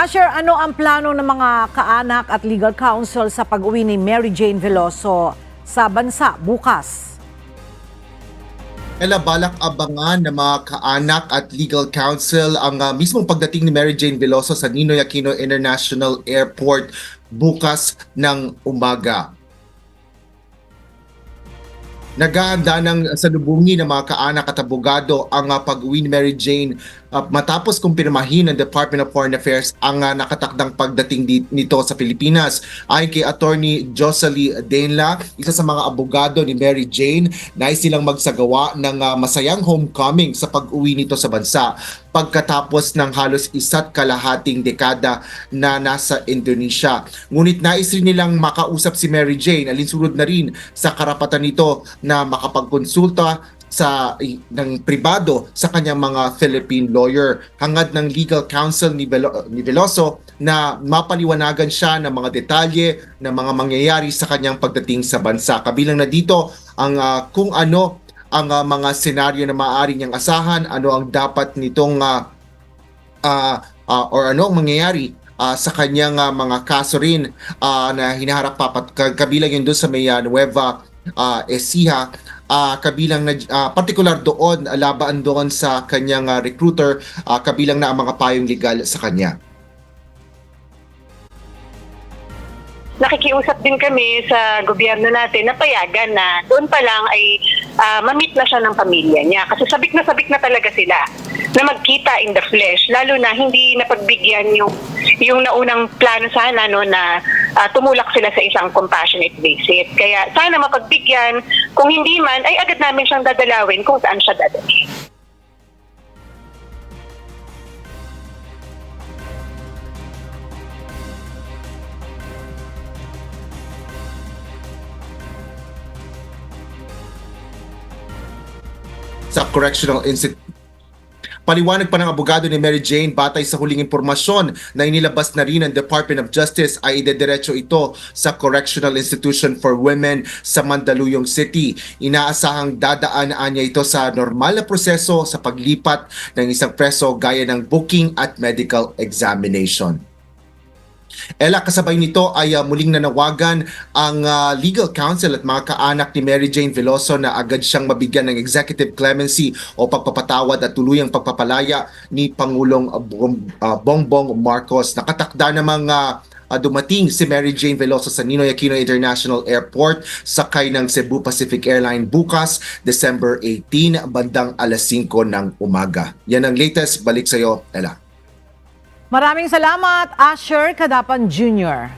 Asher, ano ang plano ng mga kaanak at legal counsel sa pag-uwi ni Mary Jane Veloso sa bansa bukas? Balak abangan ng mga kaanak at legal counsel ang mismong pagdating ni Mary Jane Veloso sa Ninoy Aquino International Airport bukas ng umaga. Naghahanda ng salubungin ng mga kaanak at abogado ang pag-uwi ni Mary Jane matapos kumpirmahin ng Department of Foreign Affairs ang nakatakdang pagdating nito sa Pilipinas. Ayon kay Attorney Jocelyn Denla, isa sa mga abogado ni Mary Jane, nais silang magsagawa ng masayang homecoming sa pag-uwi nito sa bansa pagkatapos ng halos 1.5 dekada na nasa Indonesia. Ngunit nais rin nilang makausap si Mary Jane, alinsunod na rin sa karapatan nito na makapagkonsulta ng pribado sa kanyang mga Philippine lawyer. Hangad ng legal counsel ni Veloso na mapaliwanagan siya ng mga detalye ng mga mangyayari sa kanyang pagdating sa bansa. Kabilang na dito ang kung ano ang mga senaryo na maaari niyang asahan, ano ang dapat nitong or ano ang mangyayari sa kanyang mga kaso rin na hinaharap kabilang yun doon sa may Nueva Ecija, kabilang na particular doon laban doon sa kanyang recruiter, kabilang na ang mga payong legal sa kanya. Nakikiusap din kami sa gobyerno natin na payagan na doon pa lang ay ma-meet na siya ng pamilya niya. Kasi sabik na talaga sila na magkita in the flesh. Lalo na hindi napagbigyan yung naunang plano sana no, na tumulak sila sa isang compassionate visit. Kaya sana mapagbigyan. Kung hindi man, ay agad namin siyang dadalawin kung saan siya dadalhin. Sa Correctional Institute. Paliwanag pa ng abogado ni Mary Jane, batay sa huling impormasyon na inilabas na rin ng Department of Justice ay idediretso ito sa Correctional Institution for Women sa Mandaluyong City. Inaasahang dadaan niya ito sa normal na proseso sa paglipat ng isang preso gaya ng booking at medical examination. Kasabay nito ay muling nanawagan ang legal counsel at mga kaanak ni Mary Jane Veloso na agad siyang mabigyan ng executive clemency o pagpapatawad at tuluyang pagpapalaya ni Pangulong Bongbong Marcos. Nakatakda namang dumating si Mary Jane Veloso sa Ninoy Aquino International Airport sakay ng Cebu Pacific Airline bukas, December 18, bandang alas 5 ng umaga. Yan ang latest. Balik sa iyo, Ella. Maraming salamat, Asher Kadapan Jr.